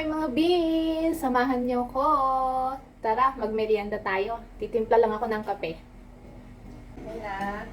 Hi mga beans! Samahan niyo ko. Tara, magmerienda tayo. Titimpla lang ako ng kape. Ayan na.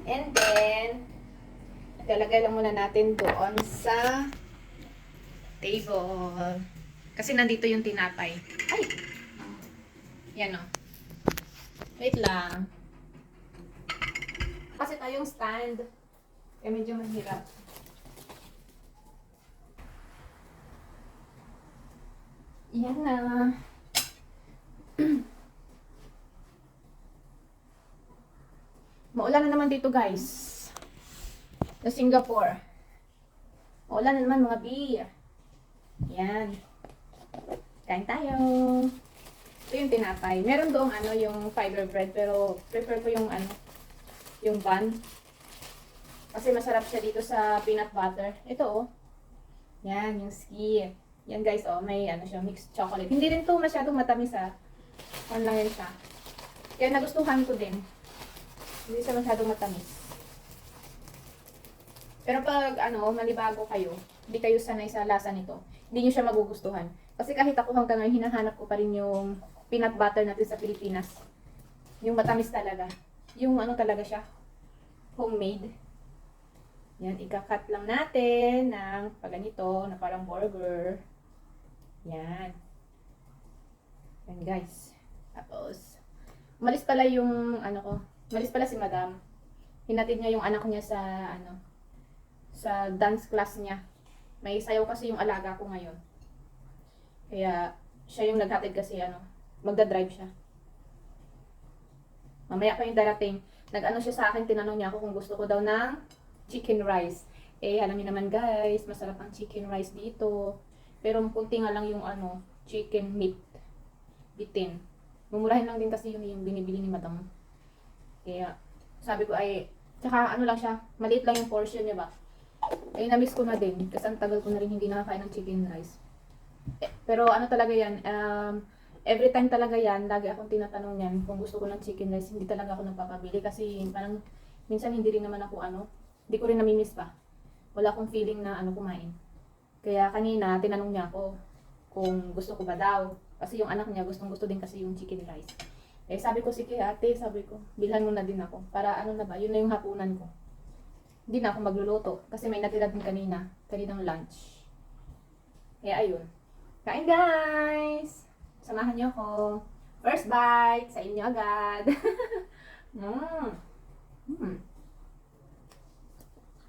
And then, ilalagay lang muna natin doon sa table. Kasi nandito yung tinapay. Ay! Yan o. Wait lang. Kasi tayong stand. Kaya medyo mahirap. Yan na. Maulan na naman dito guys. Sa Singapore. Maulan na naman mga beer. Yan. Kain tayo. Ito yung tinapay. Meron doong yung fiber bread pero prefer ko yung yung bun. Kasi masarap siya dito sa peanut butter. Ito oh. Yan, yung ski. Yan guys, oh, may siya, mixed chocolate. Hindi rin to masyadong matamis lang yan siya. Kaya nagustuhan ko din. Hindi siya masyadong matamis. Pero pag malibago kayo, hindi kayo sanay sa lasa nito, hindi nyo siya magugustuhan. Kasi kahit ako hanggang ngayon, hinahanap ko pa rin yung peanut butter natin sa Pilipinas. Yung matamis talaga. Yung talaga siya, homemade. Yan, ika-cut lang natin ng paganito na parang burger. Yan. Yan guys. Tapos, umalis pala yung umalis pala si Madam. Hinatid niya yung anak niya sa sa dance class niya. May sayaw kasi yung alaga ko ngayon. Kaya siya yung naghatid kasi magda-drive siya. Mamaya pa yung darating. Nag-ano siya sa akin, tinanong niya ako kung gusto ko daw ng chicken rice. Eh, alam niyo naman guys, masarap ang chicken rice dito. Pero kunti nga lang yung chicken meat. Bitin. Mumurahin lang din kasi yung binibili ni Madam. Kaya, sabi ko ay, tsaka lang siya, maliit lang yung portion niya ba. Eh, na-miss ko na din. Kasi ang tagal ko na rin hindi nakakain ng chicken rice. Pero talaga yan, every time talaga yan, lagi akong tinatanong yan kung gusto ko ng chicken rice, hindi talaga ako nagpapabili. Kasi parang, minsan hindi rin naman ako hindi ko rin namimiss pa. Wala akong feeling na kumain. Kaya kanina, tinanong niya ako kung gusto ko ba daw. Kasi yung anak niya, gustong-gusto din kasi yung chicken rice. Eh, sabi ko, sige ate, sabi ko, bilhan mo na din ako. Para na ba, yun na yung hapunan ko. Hindi na ako magluluto. Kasi may natira din kaninang lunch. Kaya ayun. Kain guys! Samahan niyo ako. First bite, sa inyo agad.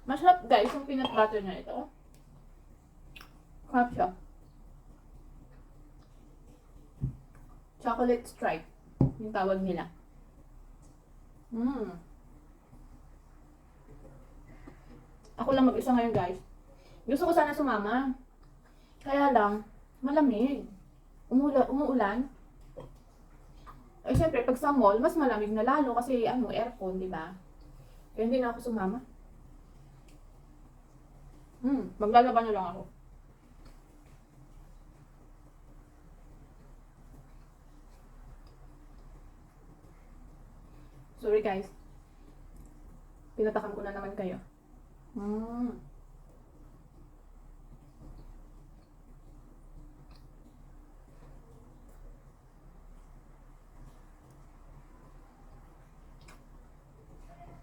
Masarap guys, yung peanut butter na ito. Sarap siya. Chocolate stripe. Yung tawag nila. Ako lang mag-isa ngayon guys. Gusto ko sana sumama. Kaya lang, malamig. Umuulan. Eh syempre, pag sa mall, mas malamig na lalo kasi aircon, di ba? Kaya hindi na ako sumama. Maglalaba na lang ako. Sorry guys. Pinatakam ko na naman kayo.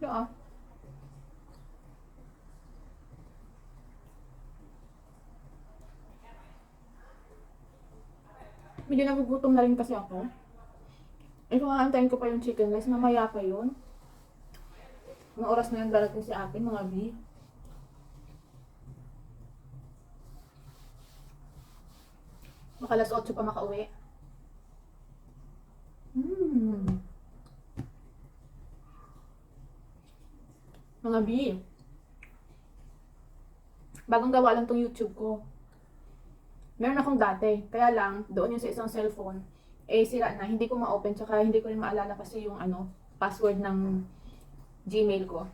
Yeah. Medyo nagugutom na rin kasi ako. Eh kung aantayin ko pa yung chicken rice, mamaya pa yun. Mga oras na yung darating si atin, mga B. Baka alas 8 pa makauwi. Mga B. Bagong gawa lang tong YouTube ko. Meron akong dati. Kaya lang, doon yung sa isang cellphone. Eh, sira na. Hindi ko ma-open. Tsaka hindi ko rin maalala kasi yung password ng Gmail ko.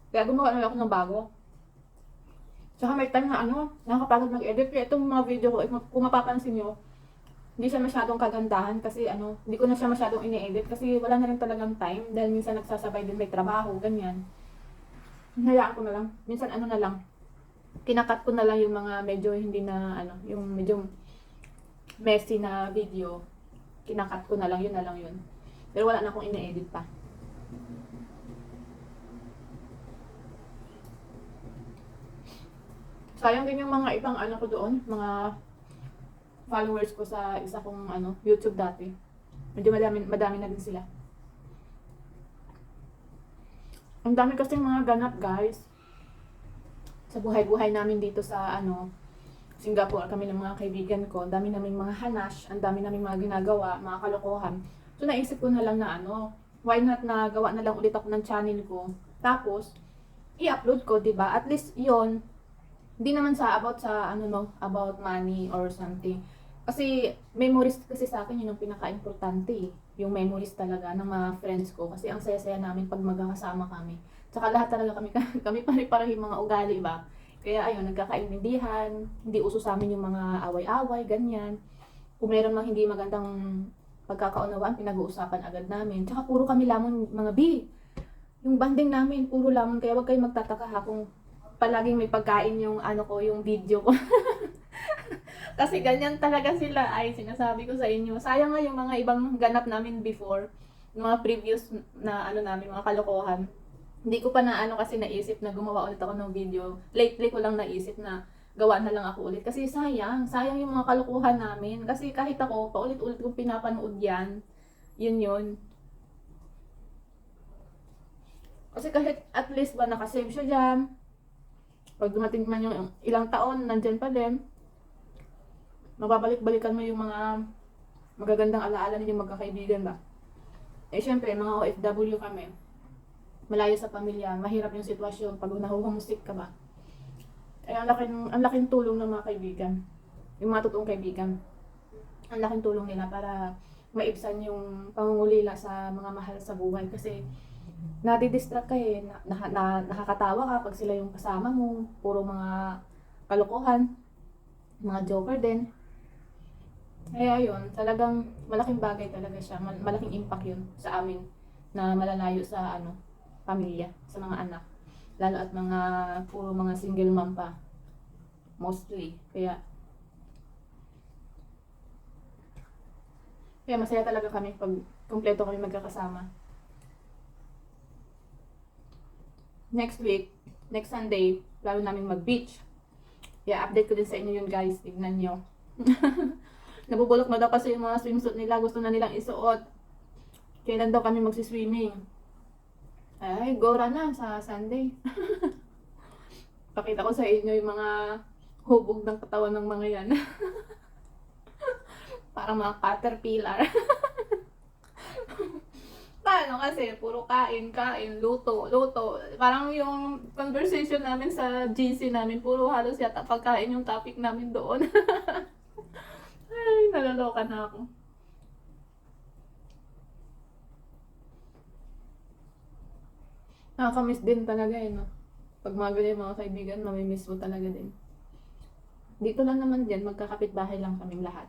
Kaya gumawa na ako ng bago. Tsaka may time na nakakapagod mag-edit. Kaya itong mga video ko, kung mapapansin nyo, hindi siya masyadong kagandahan kasi hindi ko na siya masyadong ini-edit kasi wala na rin talagang time dahil minsan nagsasabay din may trabaho, ganyan. Hayaan ko na lang. Minsan na lang. kinakat ko na lang yung mga medyo hindi na, ano, yung medyo messy na video. Kinakat ko na lang yun. Pero wala na akong ina-edit pa. Sayang din yung mga ibang ano ko doon, mga followers ko sa isa kong ano, YouTube dati. Medyo madami na din sila. Ang dami kasing mga ganap, guys. Sa buhay-buhay namin dito sa ano, Singapore, kami ng mga kaibigan ko, ang dami naming mga hanash, ang dami naming mga ginagawa, mga kalokohan. So naisip ko na lang na ano, why not na gawa na lang ulit ako ng channel ko. Tapos, i-upload ko, 'di ba? At least 'yon. Hindi naman sa about sa ano no, about money or something. Kasi memories kasi sa akin yun ang pinaka-importante eh. Yung memories talaga ng mga friends ko kasi ang saya-saya namin pag magkakasama kami. Tsaka lahat talaga kami kami pare-pareho yung mga ugali ba. Kaya ayun, nagkakaintindihan, hindi uso sa amin yung mga away-away, ganyan. Kung meron mang hindi magandang pagkakaunawaan, pinag-uusapan agad namin. Tsaka puro kami lamon mga B. Yung banding namin, puro lamon. Kaya wag kayong magtataka ha kung palaging may pagkain yung ano ko, yung video ko. Kasi ganyan talaga sila. Ay, sinasabi ko sa inyo. Sayang nga yung mga ibang ganap namin before. Yung mga previous na ano namin, mga kalokohan. Hindi ko pa na ano kasi naisip na gumawa ulit ako ng video. Lately ko lang naisip na gawa na lang ako ulit. Kasi sayang. Sayang yung mga kalokohan namin. Kasi kahit ako, paulit-ulit kong pinapanood yan. Yun. Kasi kahit at least ba nakasave siya dyan. Pag dumating man yung ilang taon, nandyan pa din. Mababalik-balikan mo yung mga magagandang alaala ninyong magkakaibigan ba. Eh syempre, mga OFW kami. Malayo sa pamilya, mahirap yung sitwasyon pag nahuhumusik ka ba. Eh ang laking tulong ng mga kaibigan. Yung mga totoong kaibigan. Ang laking tulong nila para maibsan yung pangungulila sa mga mahal sa buhay. Kasi nadidistract ka eh. Nakakatawa ka pag sila yung kasama mo. Puro mga kalokohan. Mga joker din. Kaya yun, talagang malaking bagay talaga siya. Malaking impact yun sa amin na malalayo sa ano, pamilya, sa mga anak. Lalo at puro mga single mom pa. Mostly. Kaya masaya talaga kami pag kumpleto kami magkakasama. Next week, next Sunday, lalo namin mag-beach. Update ko din sa inyo yun guys. Tignan nyo. Nabubulok na daw kasi yung mga swimsuit nila. Gusto na nilang isuot. Kailan daw kami magsiswimming? Ay, gora na sa Sunday. Pakita ko sa inyo yung mga hubog ng katawan ng mga yan. Parang mga caterpillar. Paano kasi? Puro kain, luto. Parang yung conversation namin sa GC namin, puro halos yata pagkain yung topic namin doon. Ay, naloloka na ako. Nakakamiss din talaga eh, no? Pag mga ganyan mga kaibigan, mamimiss mo talaga din. Dito lang naman din, magkakapit-bahay lang kaming lahat.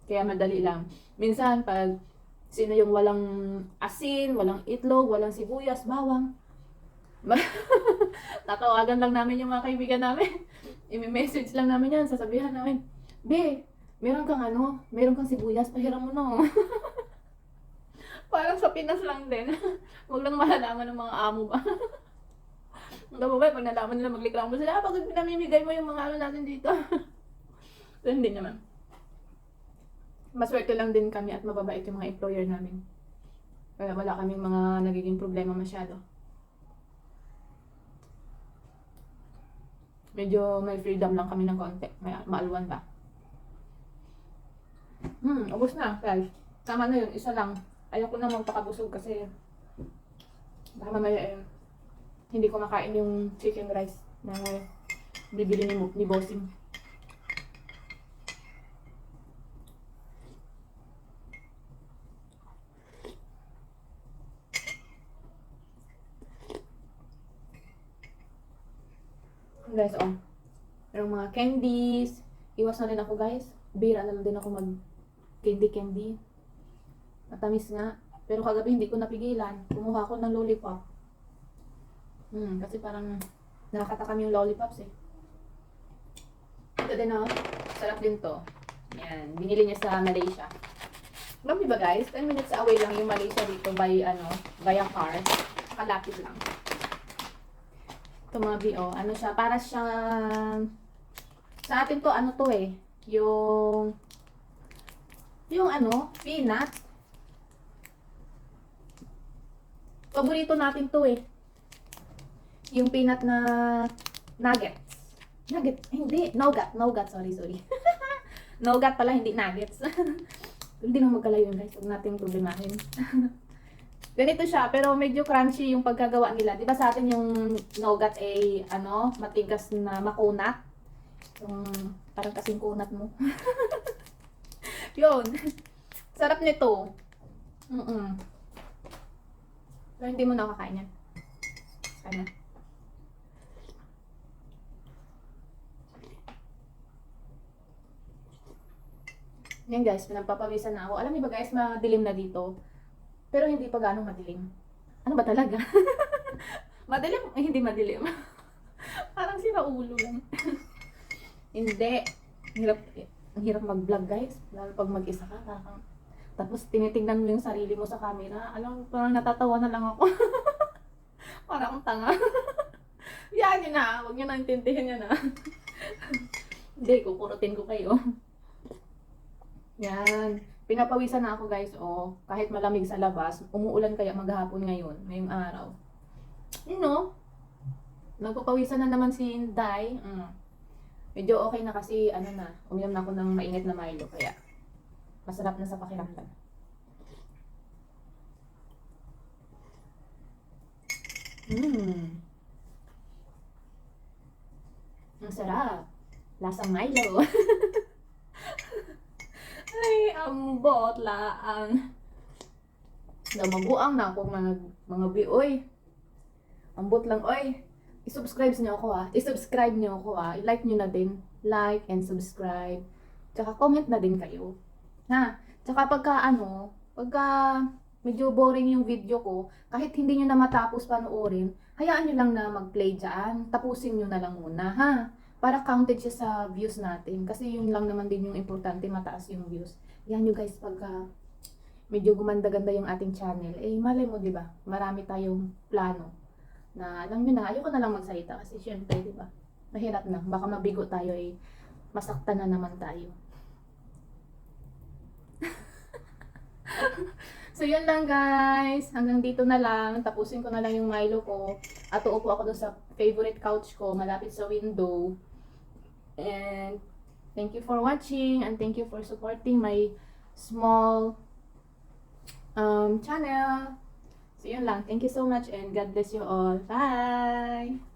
Kaya madali lang. Minsan, pag sino yung walang asin, walang itlog, walang sibuyas, bawang, tatawagan lang namin yung mga kaibigan namin. I-message lang namin yan, sasabihan namin, Be, meron kang sibuyas, pahiram mo no. Parang sa Pinas lang din. Huwag lang malalaman ng mga amo ba. Ang damo ba, pag nalaman nila maglikramo sila, pag pinamimigay mo yung mga ano natin dito. So, hindi naman. Maswerte lang din kami at mababait yung mga employer namin. Kaya wala kaming mga nagiging problema masyado. Medyo may freedom lang kami ng konti. May maalwan ba? Ubos na, guys. Tama na yun, isa lang. Ayoko na magpakabusog kasi baka mamaya hindi ko makain yung chicken rice na bibili ni Bossing. Guys, merong mga candies. Iwas na rin ako guys. Bira na lang din ako mag candy. Matamis nga. Pero kagabi hindi ko napigilan. Kumuha ako ng lollipop. Kasi parang nakakatakam yung lollipops eh. Ito din oh. Sarap din to. Yan. Binili niya sa Malaysia. Alam niyo ba guys, 10 minutes away lang yung Malaysia dito by via car. Kalapit lang. Ito mga B.O. Ano siya? Para siyang sa atin to, ano to eh. Yung peanut. Paborito natin to eh. Yung peanut na nuggets. Nugget? Hindi. Nougat. Nougat. Sorry. Nougat pala, hindi nuggets. Hindi na magkalayo yun guys. Huwag natin problemahin. Ganito siya, pero medyo crunchy yung pagkagawa nila. Di ba sa atin yung nougat ay, matigas na makunat? Yung parang kasing kunat mo. Yun. Sarap nito. Pero hindi mo nakakain yan. Sana. Yan guys, pinagpapawisan na ako. Alam niyo ba guys, madilim na dito. Pero hindi pa ganong madilim. Ano ba talaga? Madilim? Hindi madilim. Parang siraulo lang. Hindi. Ang hirap mag-vlog guys. Lalo pag mag-isa ka. Tapos tinitingnan mo yung sarili mo sa camera. Alam mo, parang natatawa na lang ako. Parang akong tanga. Yan yun na. Huwag nyo na intindihan yan na. Hindi, kukurutin ko kayo. Yan. Pinapawisan na ako guys. Oh, kahit malamig sa labas. Umuulan kaya maghapon ngayong araw. Nagpapawisan na naman si Inday. Medyo okay na kasi uminom na ako ng mainit na Milo kaya masarap na sa pakiramdam. Ang sarap. Lasang Milo. Ay, ambot laang. Namaguang na ako mga bioy. Ambot lang, oy. I-subscribe niyo ako I-subscribe niyo ako I-like niyo na din. Like and subscribe. Tsaka comment na din kayo. Ha? Tsaka pagka medyo boring yung video ko, kahit hindi niyo na matapos panoorin, hayaan niyo lang na mag-play dyan. Tapusin niyo na lang muna, ha? Para counted siya sa views natin. Kasi yun lang naman din yung importante, mataas yung views. Yan yung guys, pagka medyo gumanda-ganda yung ating channel, malay mo, di ba? Marami tayong plano. Na alam nyo na, ayoko na lang magsalita kasi syempre, di ba? Mahirap na. Baka mabigo tayo, masaktan na naman tayo. So yun lang guys, hanggang dito na lang, tapusin ko na lang yung Milo ko at uupo ako doon sa favorite couch ko malapit sa window. And thank you for watching and thank you for supporting my small channel. So yun lang, thank you so much and God bless you all. Bye!